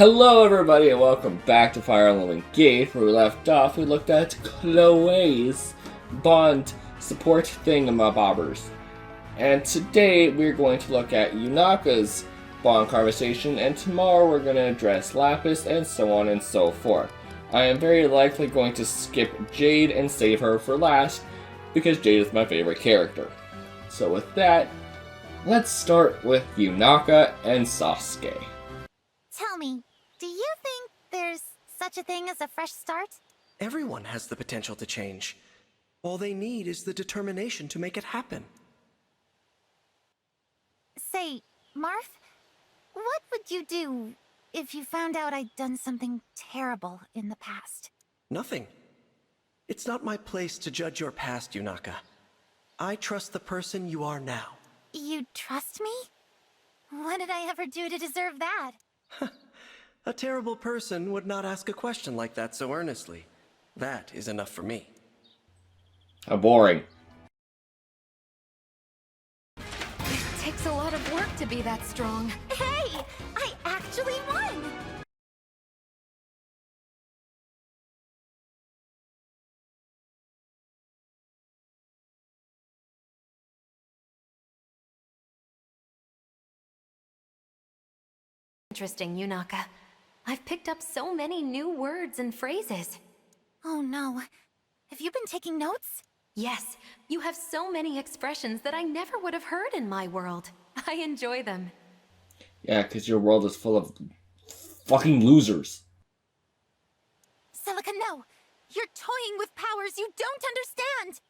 Hello everybody and welcome back to Fire Emblem Gate. Where we left off, we looked at Chloe's bond support thingamabobbers. And today we're going to look at Yunaka's bond conversation, and tomorrow we're going to address Lapis and so on and so forth. I am very likely going to skip Jade and save her for last, because Jade is my favorite character. So with that, let's start with Yunaka and Sasuke. Tell me, do you think there's such a thing as a fresh start? Everyone has the potential to change. All they need is the determination to make it happen. Say, Marth, what would you do if you found out I'd done something terrible in the past? Nothing. It's not my place to judge your past, Yunaka. I trust the person you are now. You trust me? What did I ever do to deserve that? A terrible person would not ask a question like that so earnestly. That is enough for me. How boring. It takes a lot of work to be that strong. Hey! I actually won! Interesting, Yunaka. I've picked up so many new words and phrases. Oh no. Have you been taking notes? Yes, you have so many expressions that I never would have heard in my world. I enjoy them. Yeah, because your world is full of fucking losers. Celica, no! You're toying with powers you don't understand!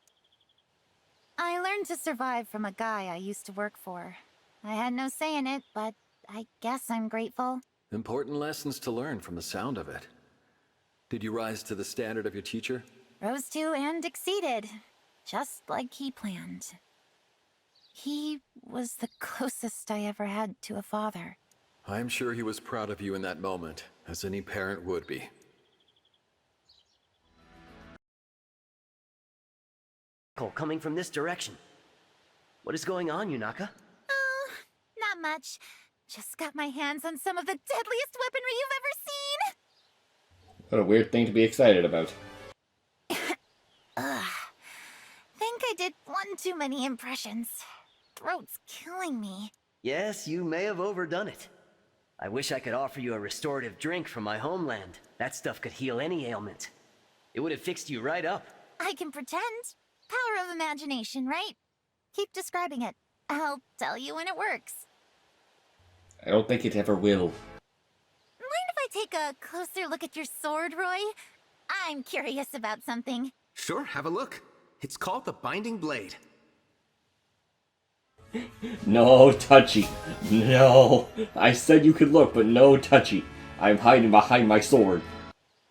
I learned to survive from a guy I used to work for. I had no say in it, but I guess I'm grateful. Important lessons to learn from the sound of it. Did you rise to the standard of your teacher? Rose to and exceeded, just like he planned. He was the closest I ever had to a father. I'm sure he was proud of you in that moment, as any parent would be. Coming from this direction. What is going on, Yunaka? Oh, not much. Just got my hands on some of the deadliest weaponry you've ever seen! What a weird thing to be excited about. Ugh. Think I did one too many impressions. Throat's killing me. Yes, you may have overdone it. I wish I could offer you a restorative drink from my homeland. That stuff could heal any ailment. It would have fixed you right up. I can pretend. Power of imagination, right? Keep describing it. I'll tell you when it works. I don't think it ever will. Mind if I take a closer look at your sword, Roy? I'm curious about something. Sure, have a look. It's called the Binding Blade. No touchy. No. I said you could look, but no touchy. I'm hiding behind my sword.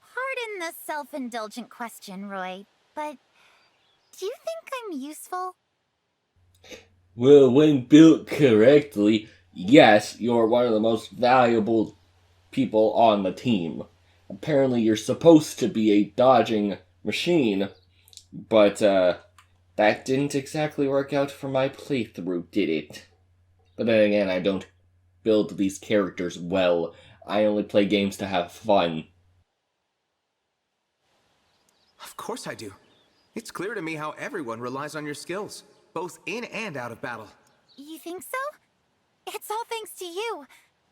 Pardon the self-indulgent question, Roy, but do you think I'm useful? Well, when built correctly, yes, you're one of the most valuable people on the team. Apparently you're supposed to be a dodging machine, but that didn't exactly work out for my playthrough, did it? But then again, I don't build these characters well. I only play games to have fun. Of course I do. It's clear to me how everyone relies on your skills, both in and out of battle. You think so? It's all thanks to you.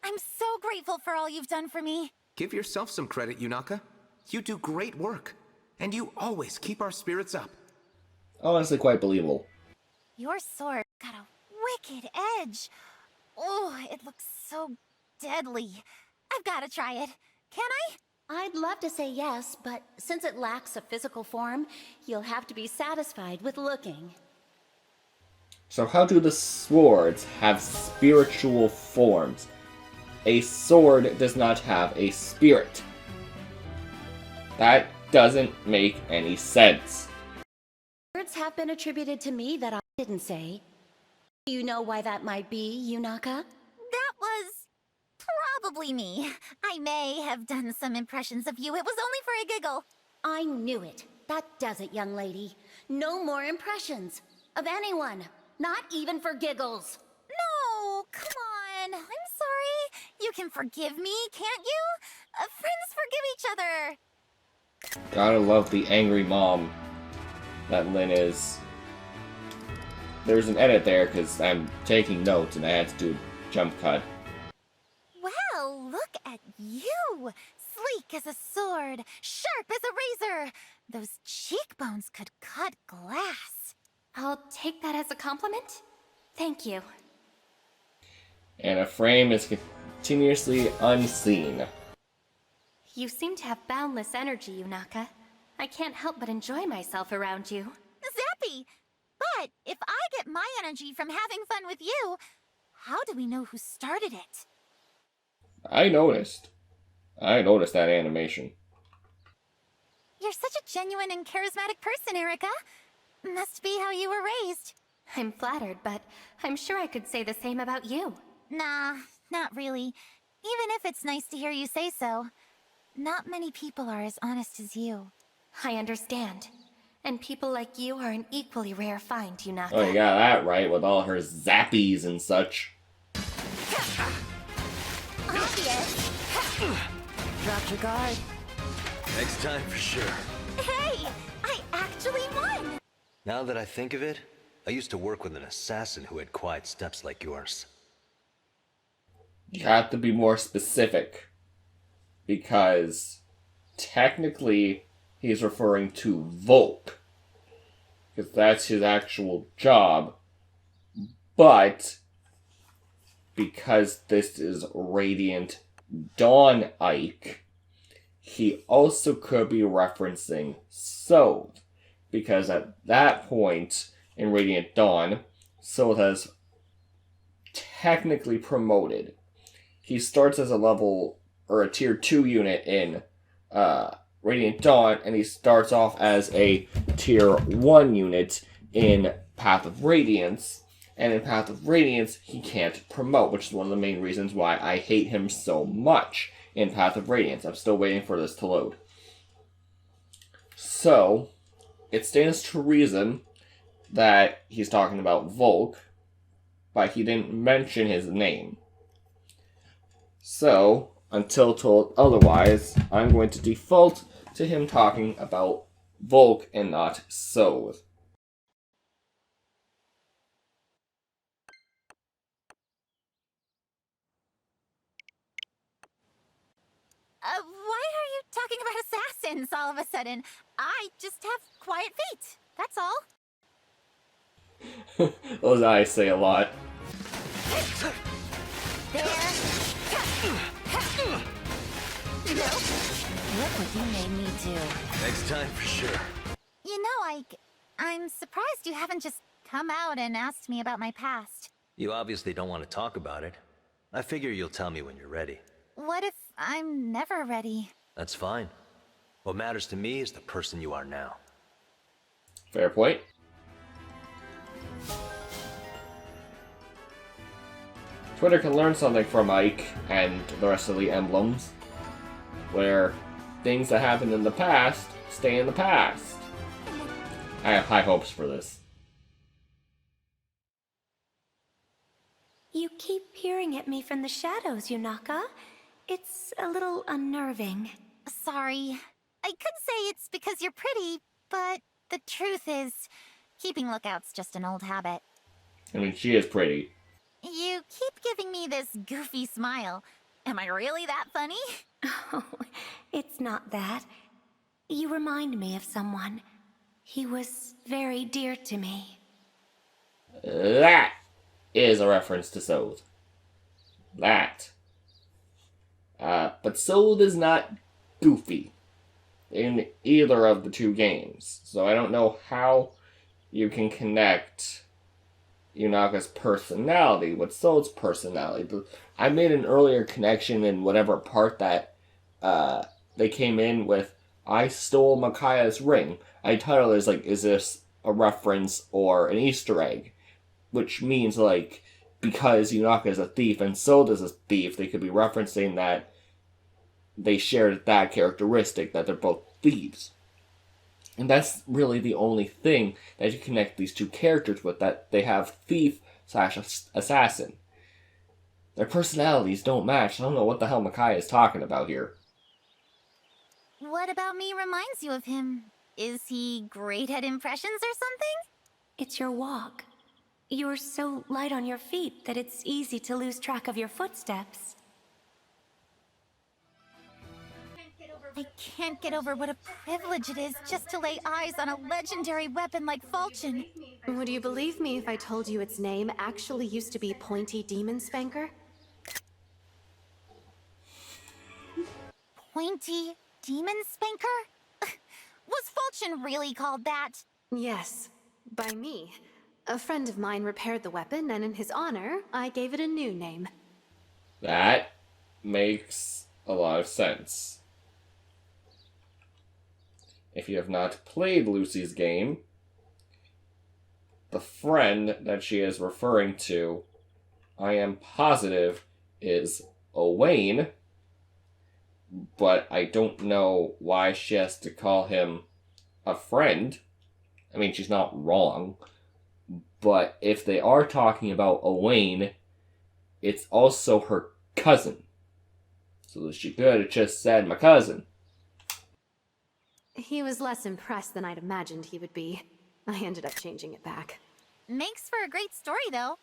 I'm so grateful for all you've done for me. Give yourself some credit, Yunaka. You do great work, and you always keep our spirits up. Honestly, quite believable. Your sword got a wicked edge. Oh, it looks so deadly. I've got to try it. Can I? I'd love to say yes, but since it lacks a physical form, you'll have to be satisfied with looking. So how do the swords have spiritual forms? A sword does not have a spirit. That doesn't make any sense. Words have been attributed to me that I didn't say. Do you know why that might be, Yunaka? That was probably me. I may have done some impressions of you. It was only for a giggle. I knew it. That does it, young lady. No more impressions. Of anyone. Not even for giggles. No, come on. I'm sorry. You can forgive me, can't you? Gotta love the angry mom that Lynn is. There's an edit there because I'm taking notes and I had to do a jump cut. Well, look at you! Sleek as a sword, sharp as a razor. Those cheekbones could cut glass. I'll take that as a compliment. Thank you. And a frame is continuously unseen. You seem to have boundless energy, Yunaka. I can't help but enjoy myself around you. Zappy! But if I get my energy from having fun with you, how do we know who started it? I noticed that animation. You're such a genuine and charismatic person, Erica. Must be how you were raised. I'm flattered, but I'm sure I could say the same about you. Nah, not really. Even if it's nice to hear you say so. Not many people are as honest as you. I understand. And people like you are an equally rare find, Yunaka. Oh, you got that right with all her zappies and such. Obvious. Drop your guard. Next time for sure. Hey, I actually won! Now that I think of it, I used to work with an assassin who had quiet steps like yours. You have to be more specific. Because technically he's referring to Volk. Because that's his actual job. But because this is Radiant Dawn Ike, he also could be referencing Sode. Because at that point in Radiant Dawn, Sode has technically promoted. He starts as a level or a tier 2 unit in Radiant Dawn, and he starts off as a tier 1 unit in Path of Radiance. And in Path of Radiance, he can't promote, which is one of the main reasons why I hate him so much in Path of Radiance. I'm still waiting for this to load. So, it stands to reason that he's talking about Volk, but he didn't mention his name. So, until told otherwise, I'm going to default to him talking about Volk and not Sode. Why are you talking about assassins all of a sudden? I just have quiet feet, that's all. Those eyes say a lot. There. Nope. Look what you made me do. Next time for sure. You know, I'm surprised you haven't just come out and asked me about my past. You obviously don't want to talk about it. I figure you'll tell me when you're ready. What if I'm never ready? That's fine. What matters to me is the person you are now. Fair point. Twitter can learn something from Ike and the rest of the emblems, where things that happened in the past stay in the past. I have high hopes for this. You keep peering at me from the shadows, Yunaka. It's a little unnerving. Sorry. I could say it's because you're pretty, but the truth is, keeping lookout's just an old habit. I mean, she is pretty. You keep giving me this goofy smile. Am I really that funny? Oh, it's not that. You remind me of someone. He was very dear to me. That is a reference to Sode. That. But Sode is not goofy in either of the two games. So I don't know how you can connect Yunaka's personality with Sode's personality. I made an earlier connection in whatever part that they came in with, I stole Makaya's ring. I titled it as, like, is this a reference or an Easter egg? Which means, like, because Yunaka is a thief and Sode is a thief, they could be referencing that they shared that characteristic, that they're both thieves. And that's really the only thing that you connect these two characters with, that they have thief/assassin. Their personalities don't match. I don't know what the hell Makaya is talking about here. What about me reminds you of him? Is he great at impressions or something? It's your walk. You're so light on your feet that it's easy to lose track of your footsteps. I can't get over what a privilege it is just to lay eyes on a legendary weapon like Falchion. Would you believe me if I told you its name actually used to be Pointy Demon Spanker? Pointy Demon Spanker? Was Falchion really called that? Yes, by me. A friend of mine repaired the weapon, and in his honor, I gave it a new name. That makes a lot of sense. If you have not played Lucy's game, the friend that she is referring to, I am positive, is Owain, but I don't know why she has to call him a friend. I mean, she's not wrong, but if they are talking about Owain, it's also her cousin. So she could have just said my cousin. He was less impressed than I'd imagined he would be. I ended up changing it back. Makes for a great story, though.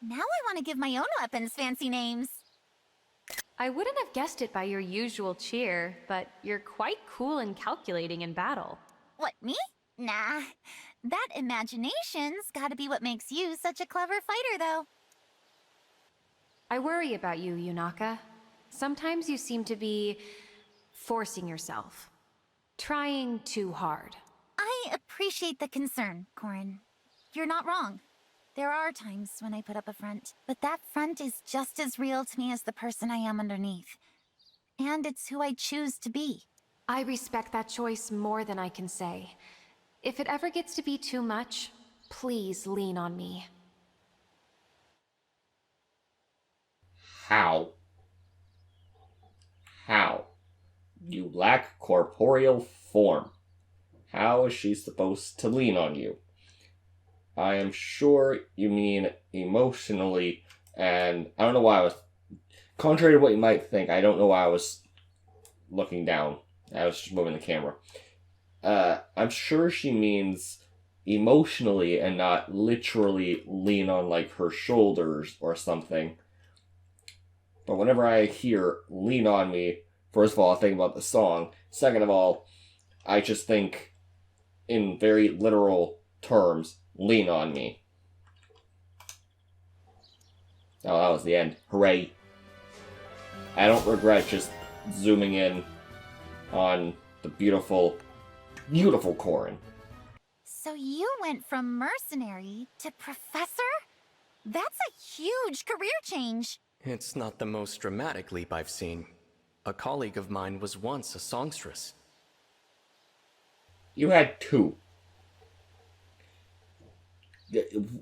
Now I want to give my own weapons fancy names. I wouldn't have guessed it by your usual cheer, but you're quite cool and calculating in battle. What, me? Nah. That imagination's gotta be what makes you such a clever fighter, though. I worry about you, Yunaka. Sometimes you seem to be forcing yourself. Trying too hard. I appreciate the concern, Corin. You're not wrong. There are times when I put up a front, but that front is just as real to me as the person I am underneath. And it's who I choose to be. I respect that choice more than I can say. If it ever gets to be too much, please lean on me. How? How? You lack corporeal form. How is she supposed to lean on you? I am sure you mean emotionally, and I don't know why I was... Contrary to what you might think, I don't know why I was looking down. I was just moving the camera. I'm sure she means emotionally and not literally lean on, like, her shoulders or something. But whenever I hear lean on me, first of all, I think about the song. Second of all, I just think, in very literal terms, lean on me. Oh, that was the end. Hooray. I don't regret just zooming in on the beautiful, beautiful Corin. So you went from mercenary to professor? That's a huge career change. It's not the most dramatic leap I've seen. A colleague of mine was once a songstress. You had two.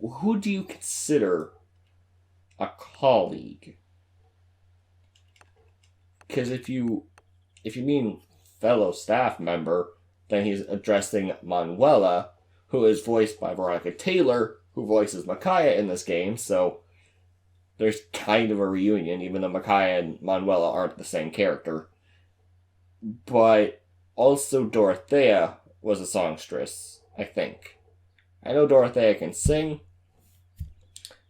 Who do you consider a colleague? Because if you mean fellow staff member, then he's addressing Manuela, who is voiced by Veronica Taylor, who voices Micaiah in this game, so there's kind of a reunion, even though Micaiah and Manuela aren't the same character. But also Dorothea was a songstress, I think. I know Dorothea can sing,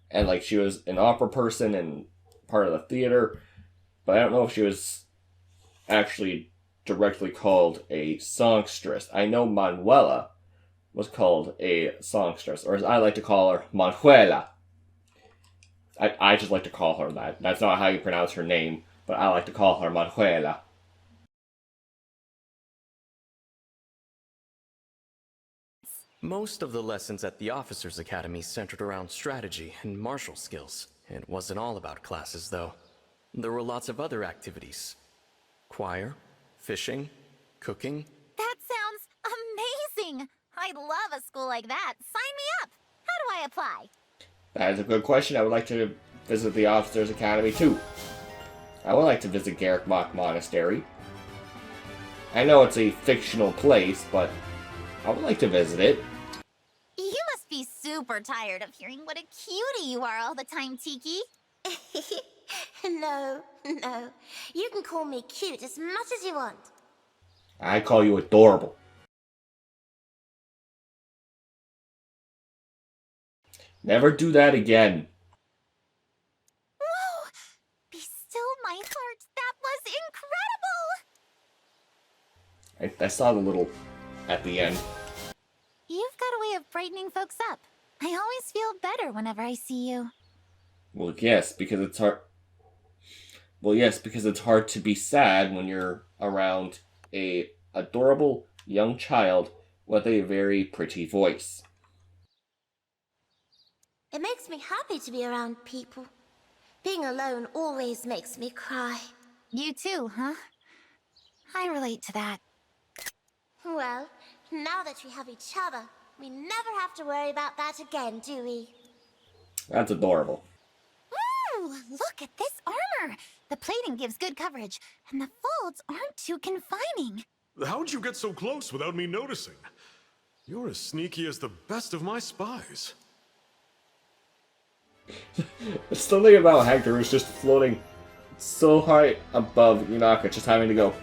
and like she was an opera person and part of the theater, but I don't know if she was actually directly called a songstress. I know Manuela was called a songstress, or as I like to call her, Manuela. I just like to call her that. That's not how you pronounce her name, but I like to call her Manuela. Most of the lessons at the Officers' Academy centered around strategy and martial skills. It wasn't all about classes, though. There were lots of other activities. Choir, fishing, cooking. That sounds amazing! I'd love a school like that. Sign me up! How do I apply? That is a good question. I would like to visit the Officers' Academy, too. I would like to visit Garrick Mach Monastery. I know it's a fictional place, but I would like to visit it. You must be super tired of hearing what a cutie you are all the time, Tiki. No. You can call me cute as much as you want. I call you adorable. Never do that again. Whoa! Be still, my heart. That was incredible! I saw the little at the end. You've got a way of brightening folks up. I always feel better whenever I see you. Well, yes, because it's hard. Well, yes, because it's hard to be sad when you're around a adorable young child with a very pretty voice. It makes me happy to be around people. Being alone always makes me cry. You too, huh? I relate to that. Well, now that we have each other, we never have to worry about that again, do we? That's adorable. Ooh, look at this armor! The plating gives good coverage, and the folds aren't too confining. How'd you get so close without me noticing? You're as sneaky as the best of my spies. Something about Hector is just floating so high above Yunaka, just having to go,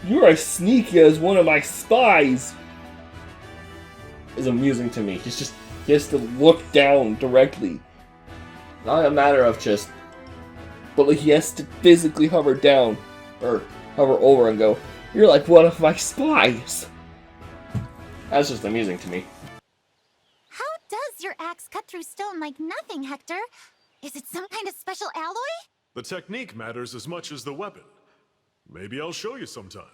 "You're as sneaky as one of my spies," is amusing to me. He has to look down directly. Not a matter of just, but like he has to physically hover down, or hover over and go, "You're like one of my spies." That's just amusing to me. How does your axe cut through stone like nothing, Hector? Is it some kind of special alloy? The technique matters as much as the weapon. Maybe I'll show you sometime.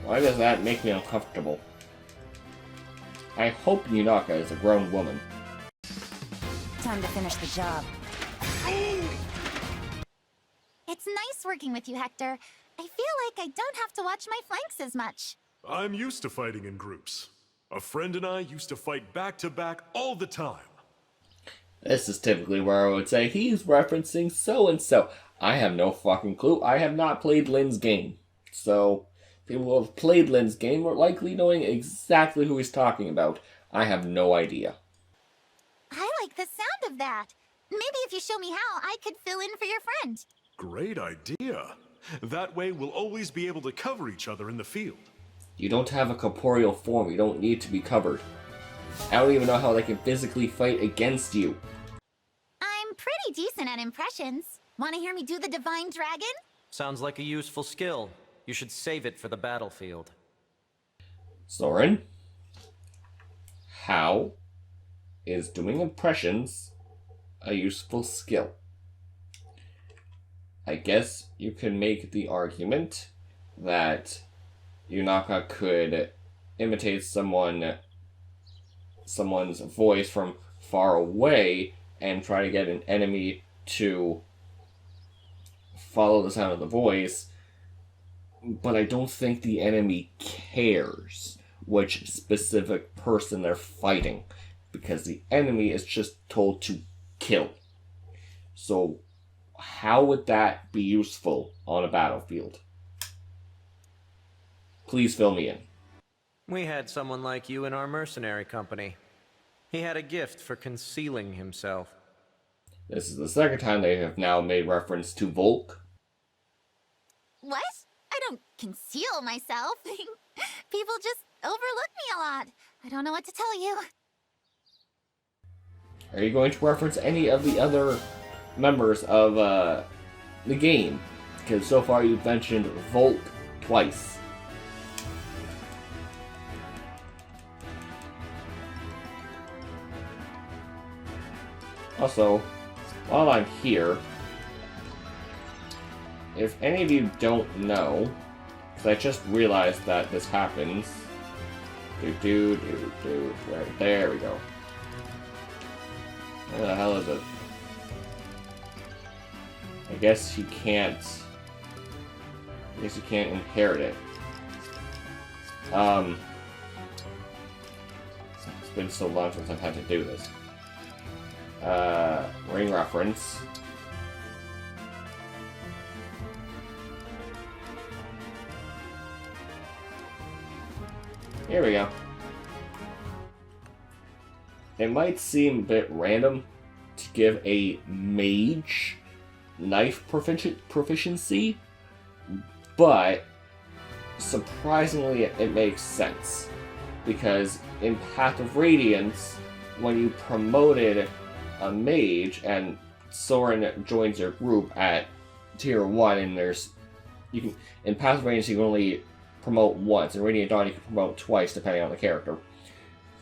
Why does that make me uncomfortable? I hope Yunaka is a grown woman. Time to finish the job. It's nice working with you, Hector. I feel like I don't have to watch my flanks as much. I'm used to fighting in groups. A friend and I used to fight back to back all the time. This is typically where I would say he's referencing so-and-so. I have no fucking clue. I have not played Lynn's game. So, people who have played Lynn's game are likely knowing exactly who he's talking about. I have no idea. I like the sound of that. Maybe if you show me how, I could fill in for your friend. Great idea. That way we'll always be able to cover each other in the field. You don't have a corporeal form. You don't need to be covered. I don't even know how they can physically fight against you. I'm pretty decent at impressions. Want to hear me do the Divine Dragon? Sounds like a useful skill. You should save it for the battlefield. Soren, how is doing impressions a useful skill? I guess you can make the argument that Yunaka could imitate someone's voice from far away and try to get an enemy to follow the sound of the voice, but I don't think the enemy cares which specific person they're fighting, because the enemy is just told to kill. So how would that be useful on a battlefield? Please fill me in. We had someone like you in our mercenary company. He had a gift for concealing himself. This is the second time they have now made reference to Volk. What? I don't conceal myself. People just overlook me a lot. I don't know what to tell you. Are you going to reference any of the other members of the game? Because so far you've mentioned Volk twice. Also, while I'm here, if any of you don't know, because I just realized that this happens. There we go. Where the hell is it? I guess you can't inherit it. It's been so long since I've had to do this. Ring reference. Here we go. It might seem a bit random to give a mage knife proficiency, But surprisingly, it makes sense. Because in Path of Radiance, when you promoted a mage and Soren joins your group at tier 1, and in Path of Radiance you can only promote once. In Radiant Dawn you can promote twice depending on the character.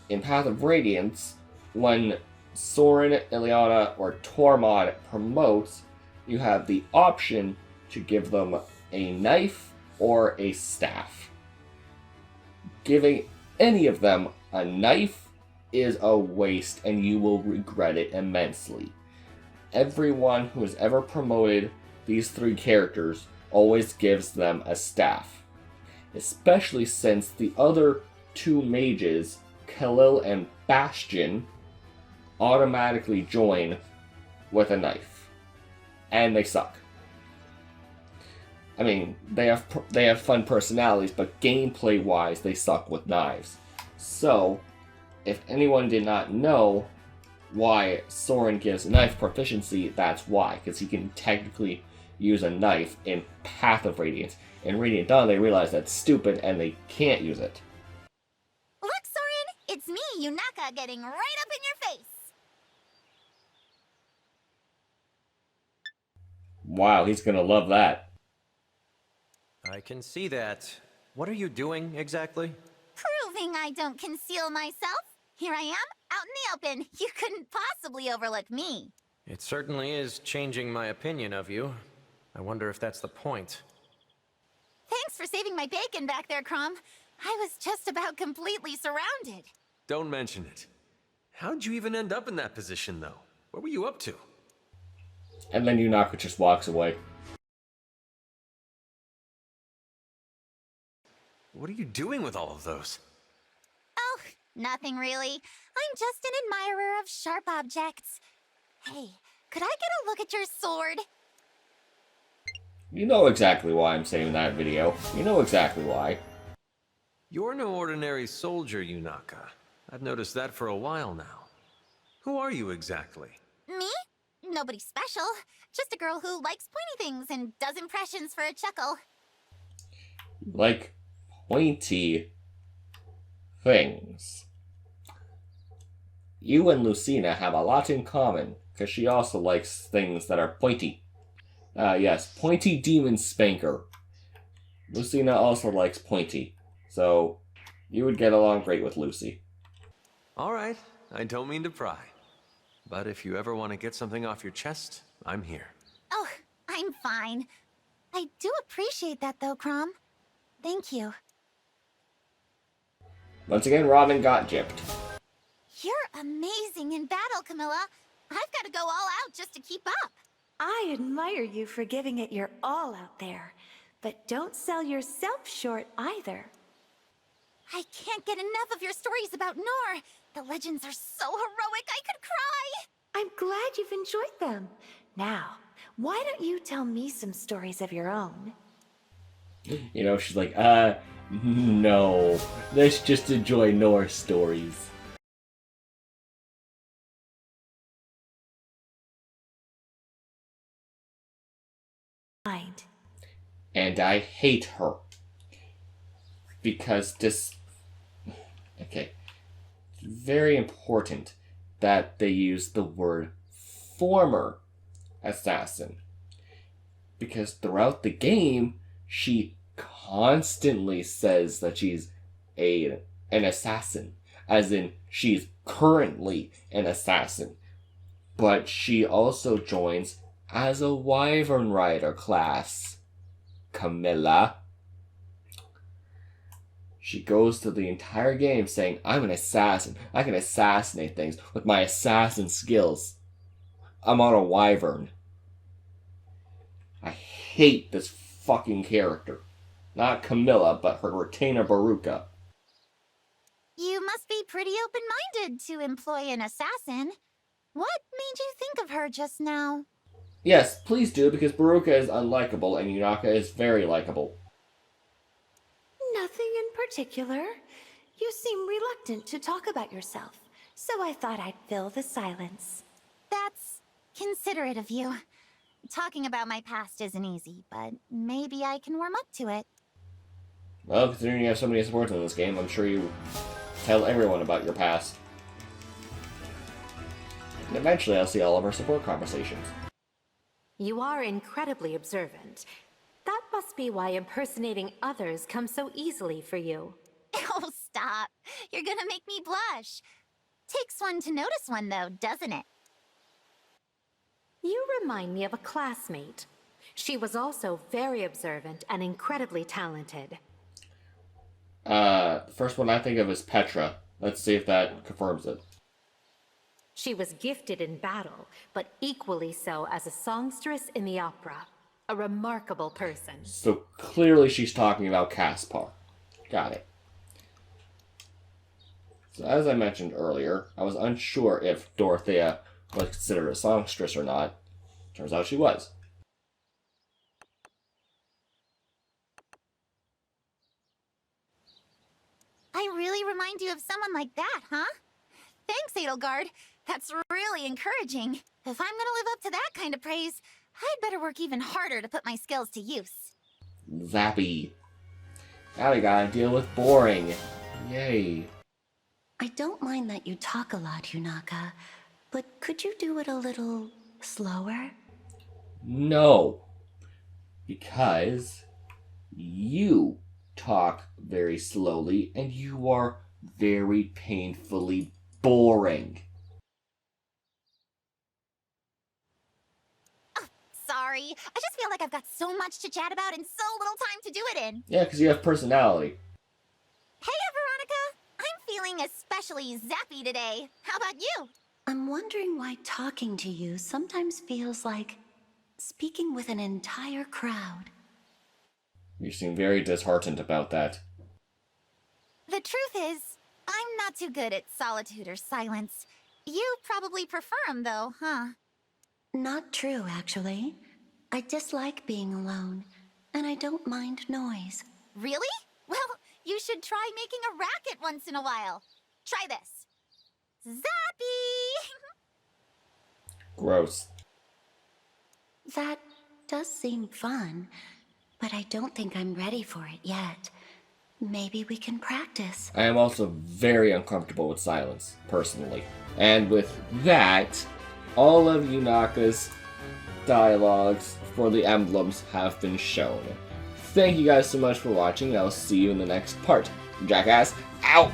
In Path of Radiance, when Soren, Ileana, or Tormod promotes, you have the option to give them a knife or a staff. Giving any of them a knife is a waste, and you will regret it immensely. Everyone who has ever promoted these 3 characters always gives them a staff. Especially since the other 2 mages, Khalil and Bastion, automatically join with a knife. And they suck. I mean, they have fun personalities, but gameplay-wise, they suck with knives. So, if anyone did not know why Soren gives knife proficiency, that's why. Because he can technically use a knife in Path of Radiance. In Radiant Dawn, they realize that's stupid and they can't use it. Look, Soren! It's me, Yunaka, getting right up in your face! Wow, he's gonna love that. I can see that. What are you doing exactly? Proving I don't conceal myself. Here I am, out in the open. You couldn't possibly overlook me. It certainly is changing my opinion of you. I wonder if that's the point. Thanks for saving my bacon back there, Crom. I was just about completely surrounded. Don't mention it. How'd you even end up in that position, though? What were you up to? And then Yunaka just walks away. What are you doing with all of those? Oh, nothing really. I'm just an admirer of sharp objects. Hey, could I get a look at your sword? You know exactly why I'm saving that video. You know exactly why. You're no ordinary soldier, Yunaka. I've noticed that for a while now. Who are you exactly? Me? Nobody special. Just a girl who likes pointy things and does impressions for a chuckle. Like pointy things. You and Lucina have a lot in common, because she also likes things that are pointy. Yes, pointy demon spanker. Lucina also likes pointy, so you would get along great with Lucy. Alright, I don't mean to pry. But if you ever want to get something off your chest, I'm here. Oh, I'm fine. I do appreciate that though, Crom. Thank you. Once again, Robin got gypped. You're amazing in battle, Camilla. I've got to go all out just to keep up. I admire you for giving it your all out there, but don't sell yourself short either. I can't get enough of your stories about Nor. The legends are so heroic I could cry. I'm glad you've enjoyed them. Now, why don't you tell me some stories of your own? You know, she's like, no. Let's just enjoy Nor stories. And I hate her. Because this... Okay. It's very important that they use the word former assassin. Because throughout the game, she constantly says that she's an assassin. As in, she's currently an assassin. But she also joins as a Wyvern Rider class. Camilla. She goes through the entire game saying, I'm an assassin. I can assassinate things with my assassin skills. I'm on a Wyvern. I hate this fucking character. Not Camilla, but her retainer Baruka. You must be pretty open-minded to employ an assassin. What made you think of her just now? Yes, please do, because Baruka is unlikable and Yunaka is very likable. Nothing in particular. You seem reluctant to talk about yourself, so I thought I'd fill the silence. That's considerate of you. talking about my past isn't easy, but maybe I can warm up to it. Well, considering you have so many supports in this game, I'm sure you tell everyone about your past. And eventually I'll see all of our support conversations. You are incredibly observant. That must be why impersonating others comes so easily for you. Oh, stop. You're gonna make me blush. Takes one to notice one, though, doesn't it? You remind me of a classmate. She was also very observant and incredibly talented. The first one I think of is Petra. Let's see if that confirms it. She was gifted in battle, but equally so as a songstress in the opera. A remarkable person. So clearly she's talking about Caspar. Got it. So as I mentioned earlier, I was unsure if Dorothea was considered a songstress or not. Turns out she was. I really remind you of someone like that, huh? Thanks, Edelgard. That's really encouraging. If I'm gonna live up to that kind of praise, I'd better work even harder to put my skills to use. Zappy. Now we gotta deal with boring. Yay. I don't mind that you talk a lot, Yunaka, but could you do it a little slower? No. Because you talk very slowly and you are very painfully boring. Sorry. I just feel like I've got so much to chat about and so little time to do it in. Yeah, because you have personality. Hey, Veronica. I'm feeling especially zappy today. How about you? I'm wondering why talking to you sometimes feels like speaking with an entire crowd. You seem very disheartened about that. The truth is, I'm not too good at solitude or silence. You probably prefer them, though, huh? Not true, actually. I dislike being alone, and I don't mind noise. Really? Well, you should try making a racket once in a while. Try this. Zappy! Gross. That does seem fun, but I don't think I'm ready for it yet. Maybe we can practice. I am also very uncomfortable with silence, personally. And with that, all of Yunaka's dialogues for the emblems have been shown. Thank you guys so much for watching, and I'll see you in the next part. Jackass, out!